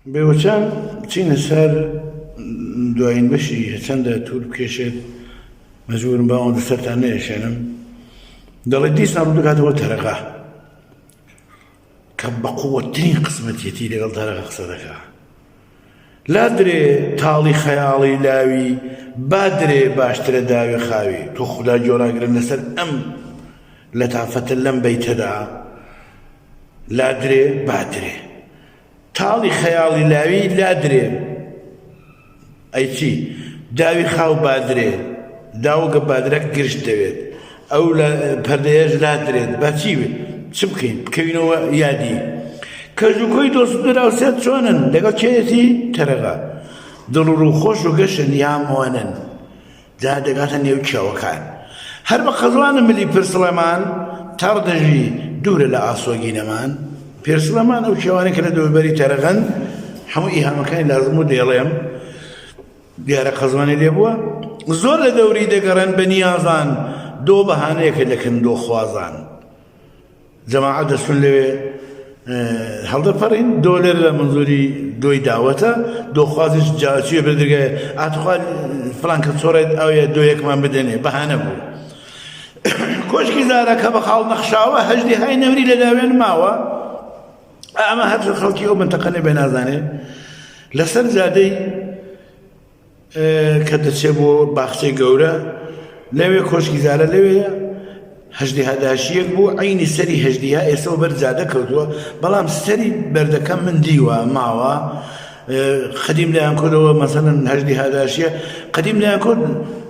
بێوەچان بچینە سەر دوایین بەشی چەندە توور بکێشێت مەجبورم بە ئەوەندە سەرتان نێشێنم دەڵێ دیسان ڕوو دەکاتەوە تەرەقە کە بە قووەترین قسمەتیەتی لەگەڵ تەرەقە قسە دەکا لا درێ تاڵی خەیاڵی لاوی با درێ باشترە داوی خاوی تۆ خودا جۆراگرن لەسەر ئەم لەتافەتە لەم بەیتەدا لا درێ با درێ تاڵی خەیاڵی لاوی لا درێ ئەی چی داوی خاو بادرێ داوەگە بادرەک گرشت دەوێت ئەو لە پەردەیەش لا درێت با چی بێت چ بکەین بکەوینەوە یادی کەژوکۆی دۆست دراوسێت چۆنن لەگەڵ کێتی تەرەقە دڵ و ڕووخۆش و گەشن یامۆنن جا دەگاتە نێو کێوەکان هەر بە قەزوانە ملی پرسڵەمان تاڕدەژی دوورە لە ئاسۆگینەمان پێرسڵەمان ئەو کێوانەی کە لە دەوروبەری تەرەقەن هەموو ئیهامەکانی لازم و دێڵێم دیارە قەزوانی لێ بووە زۆر لە دەوری دەگەڕێن بە نیازان دۆ بەهانەیەکە دەکەن دۆ خوازان جەماعەت دەچون لەوێ هەڵدەپەڕین دۆ لێر لە منزوری دۆی داوەتە دۆخوازیش جاچیە بەدرگایە ئاتوخوا فڵان کە چۆڕێت ئەوەیە دۆیەکمان بدەنێ بەهانە بوو کۆشکی زارە کە بە خاڵ نەخشاوە هەژدی های نەوری لە داوێن ماوە ئەمە هەر خەڵکی ئەو منتەقە بێ نازانێ لەسەر جادەی کە دەچێت بۆ باخچەی گەورە لەوێ کۆشکی زارە لەوەیە هەژدیها داشیەک بوو عینی سەری هەژدیها ئێستا بەر جادە کەوتووە بەڵام سەری بەردەکەم من دیوە ماوە قەدیم لایان کۆدەوە مەسەلەن هەژدیها داشیە قەدیم لایان کۆد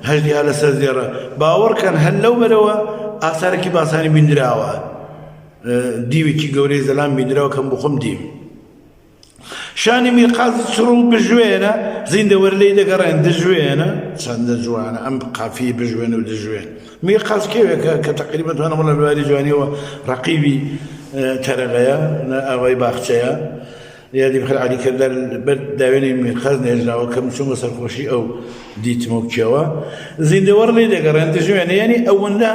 هەژدیها لەسەر زێڕە باوەڕکەن هەر لەو بەرەوە ئاسارێکی باسانی بیندراوە دیوێکی گەورەی زەلام بیندراوە کەم بخۆم دیم شانی میرقازی چڕوو بژوێنە زیندەوەر لێی دەگەڕێن دژوێنە چەندە جوانە ئەم قافی بژوێنە و دژوێن میرقاز کێوێکە کە تەقریبەن توانە بڵێ بەواری جوانیەوە ڕەقیبی تەرەقەیە ئەوەی باخچەیە یادی بخەر عەلی کەردار بەر داوێنی میرقاز نێژراوە کە چوون بە سەرخۆشی ئەو دیتمە و کێوە زیندەوەر لێی دەگەڕێن دژوێنە یعنی ئەوەندە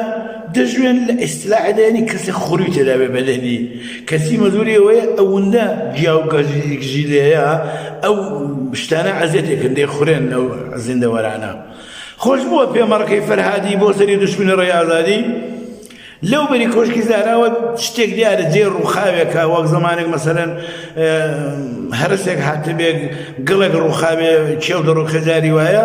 دەژوێن لە ئیستیلاحدا یعنی کەسێک خوڕی تێدا بێ بەدەنی کەسی مەزوری ئەوەیە ئەوەندە گیاوگەژی لێیە ئەو شتانە عەزیەتێکن دێ خوڕێن ئەو زیندەوەرانە خۆش بووە پێمەڕەکەی فەرهادی بۆ سەری دوشمنی ڕێی ئازادی لەو بەری کۆشکی زاراوە شتێک دیارە جێ ڕووخاوێکە وەک زەمانێک مەسەلەن هەرسێک هاتبێک گڵێک ڕووخاوێ کێو دەڕووخەجاری وایە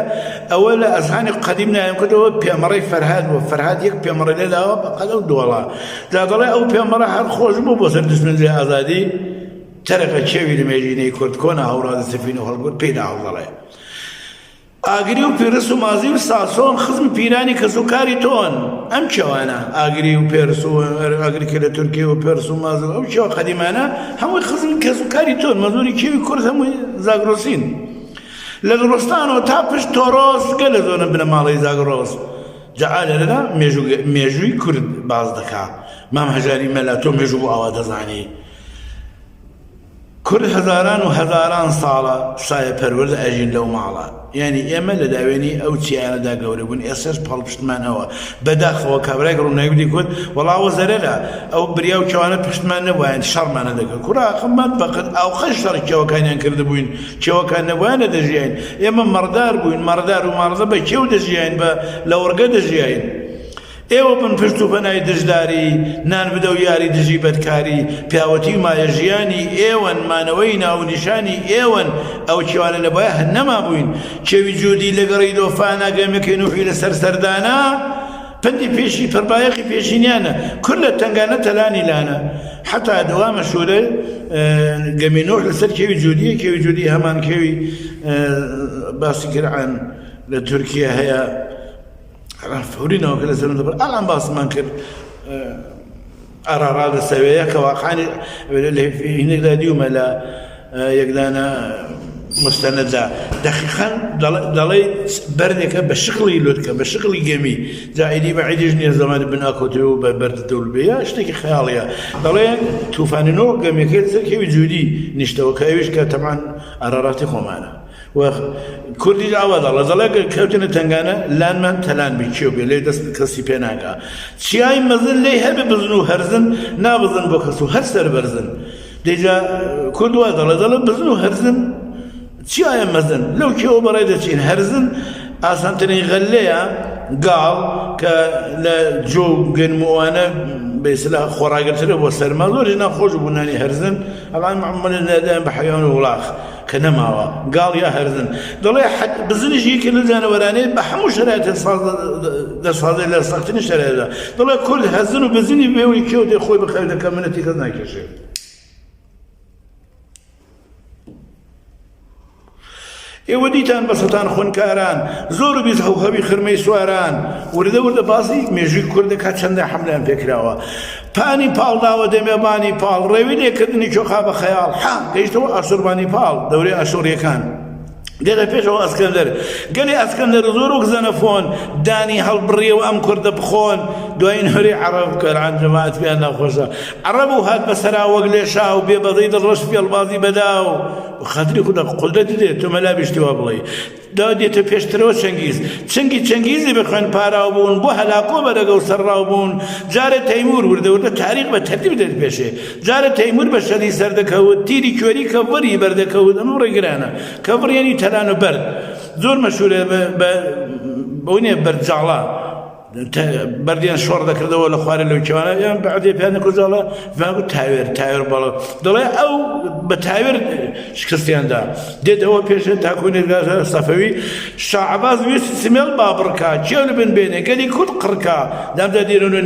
ئەوە لە ئەزهانی قەدیم نایەن کردەوە پێمەڕەی فەرهاد بووە فەرهاد یەک پێمەڕە لێداوە بەقەدە و دۆڵە جا دەڵێ ئەو پێمەڕە هەر خۆش بوو بۆ سەر دوشمنی ڕێی ئازادی تەرەقە کێوی لە مێژینەی کورد کۆنا هەوڕادە سەفین و هەڵگورد پێیدا هەڵدەڵێ ئاگری و پێرس و مازی و ساسۆن خزم پیرانی کەسوکاری تۆن ئەم کێوانە ئاگری و پێرس و ئاگریکە لە تورکیە و پێرس و مازی ئەو کێوە قەدیمانە هەمووی خزم کەسوکاری تۆن مەزوری کێوی کورد هەمووی زاگرۆسین لە دڕستانەوە تا پشت تۆڕۆس گەلە زۆنە بنە ماڵی زاگرۆس جا لەرەدا مێژووی کورد باز دەکا مام هەژاری مەلا تۆ مێژوو بۆ ئاوا دەزانی کورد هەزاران و هەزاران ساڵە سایە پەروەردە ئەژین لەو ماڵە یعنی ئێمە لە داوێنی ئەو چیانەدا گەورە بوون ئێستاش پاڵپشتمانەوە بەداخەوە کابرای ڕووناویدی کورد وەڵاوە زەرەرە ئەو بریا و کێوانە پشتمان نەبووایان شەڕمانە دەکەن کوڕا خەمات بەقەت ئەو خەش شەڕی کێوەکانیان کردبووین کێوەکان نەبووایانە دەژیاین ئێمە مەڕدار بووین مەڕدار و ماڕدە بە کێو دەژیاین بە لە وەرگە دەژیاین ئێوە بن پشت و پەنای دژداری نان بدە و یاری دژی بەدکاری پیاوەتی و مایە ژیانی ئێوەن مانەوەی ناونیشانی ئێوەن ئەو کێوانە لەبایە هەر نەما بووین کێوی جوودی لەگەڕی دۆفانە گەمەکەی نوحی لەسەر سەردانە پندی پێشی پڕبایەقی پێشینیانە کورد لە تەنگانە تەلانی لانە حتا دوامە شوورە گەمی نوح لەسەر کێوی جوودیە کێوی جوودی هەمان کێوی باسی کرعان لە تورکیا هەیە فورینەوە کە لەسەر دەبڕ ئەڵام باسمان کرد ئەڕاڕا دەسەوەیە کە واقعانی هینێکدا دیومە لە یەکدانە مستەنەدا دەقیقاً دەڵێ بەردێکە بە شقڵی لوتکە بە شقڵی گەمی جا عیدی بە عیدیش نییە زەمانی بناکۆتەوە بە بەردە دەولبەیە شتێکی خەیاڵیە دەڵێ تووفانینەوە گەمەکەی سەر کێوی جوودی نیشتەوە کە ئەویش کە تەمان ئەڕاڕاتی خۆمانە کوردی ئاوا دەڵێ دەڵێ کەوتنە تەنگانە لانمان تەلان بی کێو بێ لێ دەست کەسی پێ ناگا چیای مەزن لێی هەبێ بزن و هەرزن نابزن بۆ کەس و هەر سەر بەرزن ديجا كردوا دڵێ بزن و هەرزن چیایە مەزن لەو کێوە بەڕێ دەچین هەرزن ئاسانترین غەلەیە گاڵ کە لە جۆ گەنموانە بەیسلا خۆراگرترە بۆ سەرما زۆری ناخۆش بوونانی هەرزن ئەڵان معمەلە نادایان بە حەیوان و وڵاغ کە نەماوە گاڵ یا هەرزن دەڵێ بزنیش یەکێ لە جانەوەرانەیە بە هەموو شەرایەتە دەسازێ لە سەختترین شەرایەتدا دەڵێ کورد هەرزن و بزنی بێوەی کێو دێ خۆی بەخێر دەکە منەتی کەس ناکێشێ ئێوە دیتان بەسەتان خوێنکاران زۆر و بیست هەوهەوی خرمەی سواران وردە وردە باسی مێژووی کوردەکە چەندە حەملەیان پێکراوە پانی پاڵ داوە دەمێبانی پاڵ ڕێوی لێکردنی چۆخا بە خەیاڵ گەیشتەوە ئاشوربانی پاڵ دەورەی ئاشوریەکان دێتە پێشەوە ئەسکەندەر گەلی ئەسکەندەر زۆر و زەنەفۆن دانی هەڵبڕیە و ئەم کوردە بخۆن دوای هەری عەرەب کەران جەماعەت پێیان ناخۆشە عەرەب و هات بەسەرا وەک لێشا و بێبەدەی دڵڕەش پێڵبازی بەدا و خەتری خودە قودرەتی دێت تۆ مەلا بیشتیوا بڵێ دا دێتە پێشترەوە چەنگیزی بخوێن پاراو بوون بۆ هەلاکۆ بەرەگە و سەرڕاو بوون جارە تەیمور وردە تاریخ بە تەرتیب دێت پێشێ جارە تەیمور بە شەری سەردەکەوت تیری کوێری کەڤەری بەردەکەوت ئەمە ڕێگرانە کەڤڕیانی تەلان و بەرد زۆر مەشهورە بەونێ بەرجاڵا بەردیان شۆڕ دەکردەوە لە خوارە لەو کێوانە یان بەعدێ پێیان نەکوزاڵە فاگو تاوێر بەڵە دەڵێ ئەو بە تاوێر شکستیاندا دێتەوە پێشە تاکوونێتگا سەفەوی شاعباز ویستی سمێڵ بابڕکا چێو لە بن بێنێ گەلی کورد قڕکا دامدا دیرۆن و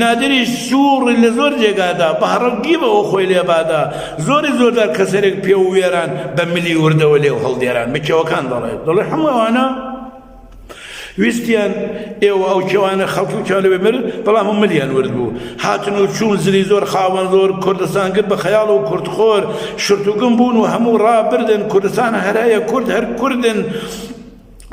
نادری سووڕی لە زۆر جێگادا بە هەڕەگی بەوە خۆی لێبادا زۆردار کەسەرێک پێ و وێران بە ملی وردەوە لێو هەڵدێران بەکێوەکان دەڵێ هەموو ئەوانە ویستیان ئێوە ئەو کێوانە خەڵکی و کێوانە بمرن بەڵام هەموو ملیان ورد بوو هاتن و چوون زلی زۆر خاوەن زۆر کوردستان کرد بە خەیاڵ و کوردخۆر شرتوگم بوون و هەموو ڕابردن کوردستان هەرایە کورد هەر کوردن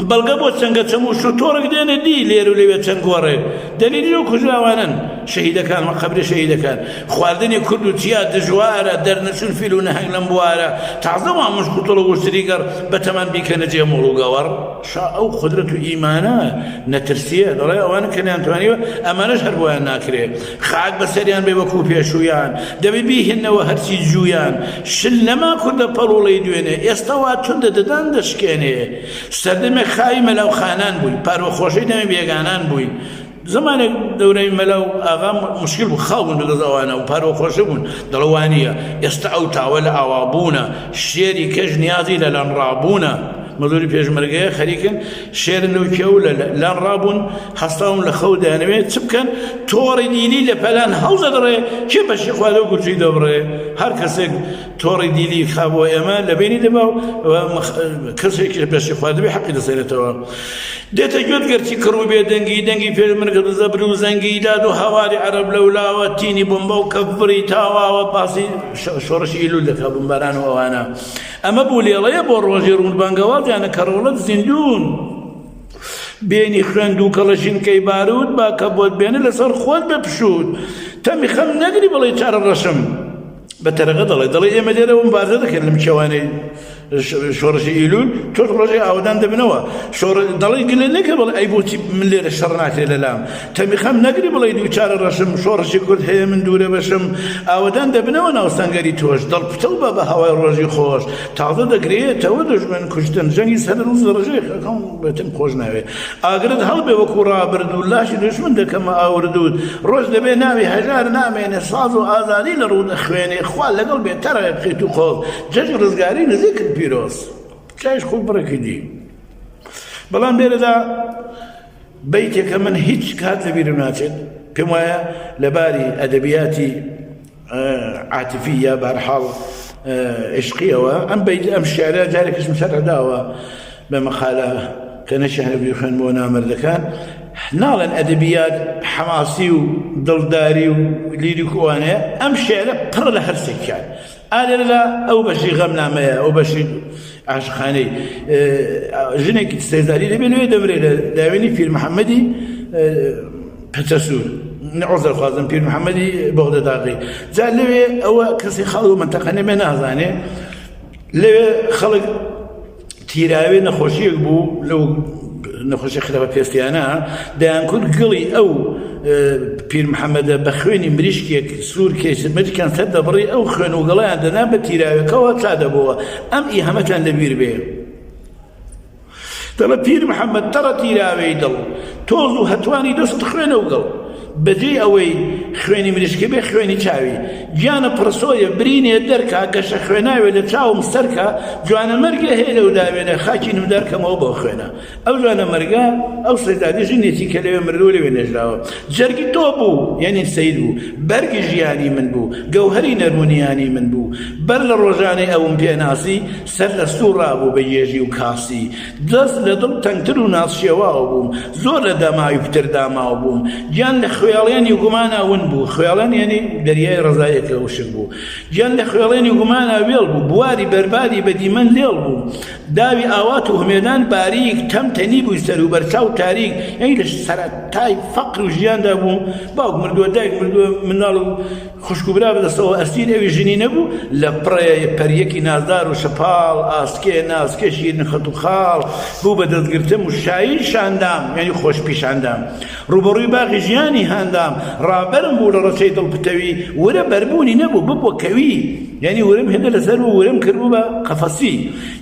بەڵگە بۆ چەنگە چەموش و تۆڕێک دێنە دی لێر و لەوێ چەند گۆڕێک دەلیلی و کوژراوانن شەهیدەکان قەبری شەهیدەکان خواردنی کورد و چیا دژوارە دەرنەچوون فیل و نەهەنگ لەم بوارە تازە وا مشکوتۆڵ و وشتریگەڕ بەتەمان بیکەنە جێ مۆڵ و گەوەڕ ئەو قودرەت و ئیمانە نەترسیە دەڵێ ئەوانە کە نەیانتوانیوە ئەمانەش هەر بۆیان ناکرێت خاک بەسەریان بێ وەکوو پێشویان دەبێ بیهێنەوە هەرچی جویان شل نەما کوردە پەڵوڵەی دوێنێ ئێستا وا تونندە دەدان دەشکێنێ سەردەمێک خاوی مەلاو خانان بووی پاروەخۆشەی دەمێ بێگانان بووی زمانێک دەورەی مەلاو ئاغا مشکل بوو خاو بوون بەدەست ئەوانە و پاروەخۆشە بوون دڵەوانیە ئێستا ئەو تاوە لە ئاوابوونە شێری کەژ نیازی لە لەنڕابوونە مەزوری پێشمەرگەیە خەریکن شێرن و کێو لەن ڕابوون هەستاون لە خەو دەیانەوێت چ بکەن تۆڕی دیلی لە پەلان هەوزە دەڕێ کێ بەشی خوادە و گوچی دەبڕێ هەر کەسێک تۆڕی دیلی خابۆ ئێمە لە بینی دەبا و کەسێکی بەشی خوادەبێ حەقی دەسێنێتەوە دێتە گوێت گەرچی کڕوو بێ دەنگی پێشمەرگە دەزەبر و زەنگی داد و هەواری عەرەب لەولاوە تینی بۆمبە و کەڤڕی تاواوە باسی شۆڕشی ئیلول دەکا بمباران و ئەوانە ئەمە بوو لێڵەیە بۆ ڕۆژی ڕوونبانگەوازیانە کەڕۆڵەت زیندوون بێنی خوێند و کەڵەشینکەی بارود با کە بۆت بێنە لەسەر خۆت بپشود تەمی خەم نەگری بڵێ چارە ڕەشم بە تەرەقە دەڵێ ئێمە لێرەوە مبارزە دەکەن لەم کێوانەی شۆڕشی ئیلول تۆ ڕۆژێ ئاودان دەبنەوە دەڵێ گلێ نەکە بڵێ ئەی بۆچی من لێرە شەڕ ناکرێ لەلام تەمی خەم نەگری بڵێ دووچارە ڕەشم شۆڕشی کورد هەیە من دوورە بەشم ئاودان دەبنەوە ناو سەنگەری تۆش دڵپتە بە بە هەوای ڕۆژی خۆش تازە دەگرێتەوە دژمن کوشتن ژەنگی سەر ڕوز ڕژێ خەکەم بەتم خۆش ناوێ ئاگرت هەڵبێ وەکو ڕابرد و لاشی دژمن دەکەمە ئاوردود ڕۆژ دەبێ ناوی هەژار نامێنێ ساز و ئازادی لە ڕوو دەخوێنێ خوا لەگەڵ بێتەرە بخیت و خۆڵ جەژ ڕزگاری نزیکت پیرۆز چایش خوب بڕێکی دی بەڵام لێرەدا بەیتێکە من هیچ کات لەبیرم ناچێت پێم وایە لەباری ئەدەبیاتی عاتفی یا بەرحاڵ عشقیەوە ئەم شیعرە جارێکشم سەرداوە بە مەقالە کە نەشیانە بیخوێن بۆ نامەردەکان ناڵێن ئەدەبیات حەماسی و دڵداری و لیریک وانەیە ئەم شیعرە پڕ لە هەرسێکیان ئالێرەدا ئەو بەشی غەمنامەیە ئەو بەشی عاشقانەی ژنێکی سێزاری دەبێنەوێ دەبرێ لە داوێنی پیر محەممەدی پەتەسوور عذر خوازم پیر محەممەدی بەغدەداغی جا لەوێ ئەوە کەسی خەڵک و منتەقە نەبێ نازانێ لەوێ خەڵک تیراوێ نەخۆشیەک بوو لەو نەخۆشی خراپە پێستیانە دەیان کورد گڵی ئەو پیر محەممەدە بە خوێنی مریشکێک سوور کێشمەکان سەر دەبڕی ئەو خوێن و گەڵیان دەنا بە تیراوەکەەوە چادەبەوە ئەم ئی هەمەتان لەبیر بێ دەڵە پیر محەممەد تەڕە تیراوەی دڵ تۆز و هەتوانی دەست خوێنە و گەڵ بەجێ ئەوەی خوێنی مریشکە بێ خوێنی چاوی گیانە پرسۆیە برینێ دەرکا گەشە خوێناوێ لە چاوم سەرکە جوانە مەرگە هەیە لەو داوێنە خاکی نودارکەمەوە بۆ خوێنە ئەو جوانە مەرگە ئەو سەیدادی ژنێکی کە لەوێ مردوو لەوێ نێژراوە جەرگی تۆ بوو یعنی سەید بوو بەرگی ژیانی من بوو گەوهەری نەرمونیانی من بوو بەر لە ڕۆژانەی ئەوم پێناسی سەر لە سوور ڕابوو بە یێژی و کاسی دەست لە دڵ تەنگتر و ناسشێواوە بووم زۆر لە دەماوی پتر داماوە بووم گیان لە خوێڵێنی گومانە ون بوو خوێڵێن یعنی دەریای ڕزایەکە وشک بوو گیان لە خوێڵێنی گومانە وێڵ بوو بواری بەربادی بە دیمەن لێڵ بوو داوی ئاوات و هەمێدان باریک تەمتەنی بووی سەر و بەرچاو تاریک یعنی لە سەرەتای فەقر و ژیاندا بووم باوک مردووە دایک مردووە مناڵ و خوشک و برا بەدەستەوە ئەستیر ئەوی ژنی نەبوو لە پڕێ پەریەکی نازدار و شەپاڵ ئاسکێ ناسکەشی نخەت و خاڵ بوو بە دەستگرتم و شایی شاندام یعنی خۆش پیشاندام ڕوبەڕووی باغی ژیانی هاندام ڕابەرم بوو لە ڕەچەی دڵپتەوی وەرە بەربوونی نەبوو ببووە کەوی یعنی ورم هێندە لەسەر بوو ورم کردبوو بە قەفەسی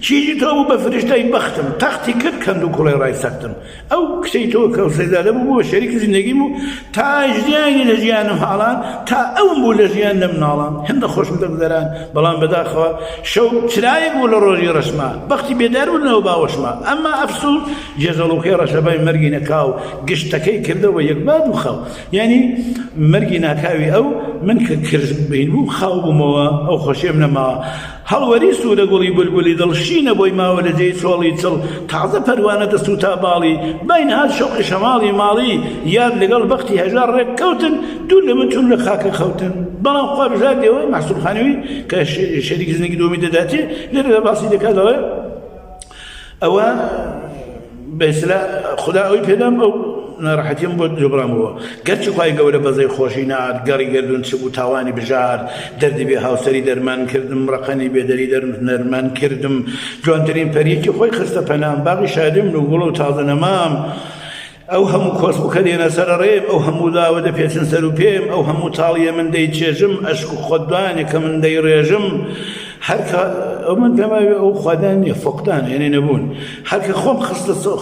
چیژی تۆ بوو بە فریشتای بەختم تەختی کرد کەند و کوڵی ڕای سەختم ئەو کچەی تۆ کە سەیدادە بوو بە شەریکی زیندەگیم و تا ژیانی لە ژیانم هاڵان تا ئەوم بوو لە ژیان لە مناڵان هێندە خۆشم دەگدەران بەڵام بەداخەوە شەو چرایەک بوو لە ڕۆژی ڕەشما بەختی بێدار بوونەوە باوەشما ئەمما ئەفسوس جێژەڵوکەی ڕەشەبای مەرگی نەکاو گشتەکەی کردەوە یەکباد و خەو یعنی مەرگی ناکاوی ئەو من کە کرد بین بوو خاو بوومەوە ئەو خۆشیم نەماوە هەڵوەری سوورە گوڵی بولبولی دڵشینە بۆی ماوە لە جێی چۆڵی چڵ تازە پەروانە دەست و تاباڵی باین هات شەوقی شەماڵی ماڵی یاد لەگەڵ بەختی هەژار ڕێک کەوتن دوور لە من چون لە خاکە خەوتن بەڵام خوا بژار دێوەی مەحسوب خانەوی کە شەریکی زندگی دومی دەداتێ لێرە باسی دەکات دەڵێ ئەوە بەیسلا خدا ئەوی پێدام ئەو ناڕەحەتیم بۆ جبرامەوە گەرچی خوای گەورە بەزەی خۆشی نات گەڕی گردون چ بوو تاوانی بژار دەردی بێ هاوسەری دەرمان کردم ڕقەنی بێدەری دەرمەرمان کردم جوانترین پەریەکی خۆی خستە پەنام باغی شادم و گوڵ و تازە نەمام ئەو هەموو کۆسبووکە دێنە سەر ڕێم ئەو هەموو داوە دەپێچن سەر و پێم ئەو هەموو تاڵیە من دەیچێژم ئەشک و خۆدوانێ کە من دەیڕێژم هەرکە ئەو من پێماوێ ئەو خوادان نیە فۆقدان هێنێ نەبوون هەرکە خۆم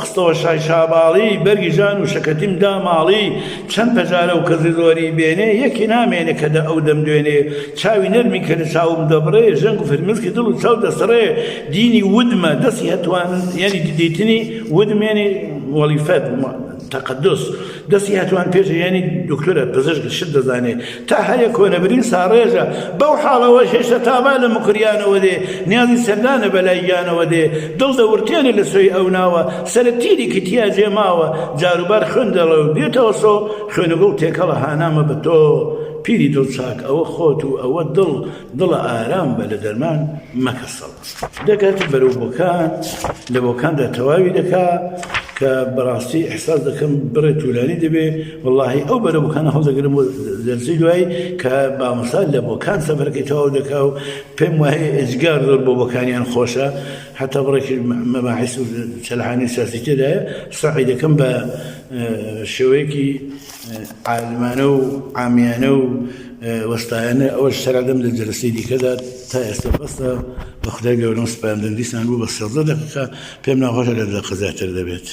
خستەوە شای شاباڵی بەرگی ژان و شەکەتیم داماڵی چەند پەژارە و کەزی زۆری بێنێ یەکی نامێنێ کە دە ئەو دەمدوێنێ چاوی نەرمی کە لە چاوم دەبڕێ ژەنگ و فرمزکی دڵ و چاو دەسڕێ دینی ودمە دەستی هەتوان یعنی دیتنی ودم یعنی وەلیفەت تەقەدس دەستی هاتوان پێشە یعنی دکتۆرە پزیشک شت دەزانێ تا هەیە کۆنەبرین ساڕێژە بەو حاڵەوە هێشتا تابا لە مکریانەوە دێ نیازی سەردانە بەلایگیانەوە دێ دڵ دەورتێنێ لە سوی ئەو ناوە سەرە تیری کتیا جێماوە جاروبار خوێن دەڵێ و بێتەوە سۆ خوێنەگەڵ تێکەڵە هانامە بە تۆ پیری دڵ چاک ئەوە خۆت و ئەوە دڵە ئارام بە لە دەرمان مەکەسەڵ دەکات بەرەو بۆکان لە بۆکاندا تەواوی دەکا کە بەڕاستی ئەحساس دەکەم بڕێ توولانی دەبێ وەڵاهی ئەو بەرە بۆکانە هەڵ دەگرم بۆ دەرسی دوای کە بامەسال لە بۆکان سەفەرەکەی تەواو دەکا و پێم وایە ئێجگار زۆر بۆ بۆکانیان خۆشە حتا بڕێکی مەباحث و چەلحانی سیاسی تێدایە سعی دەکەم بە شێوەیەکی عالمانە و عامیانە و وەستایانە ئەوەش سەرادەم لە جەلسەی دیکەدا تا ئێستا بەستە بە خودای گەورەم سپایان دەندیسان بوو بە 13 دقیقە پێم ناخۆشە لە دەقە زیاتر دەبێت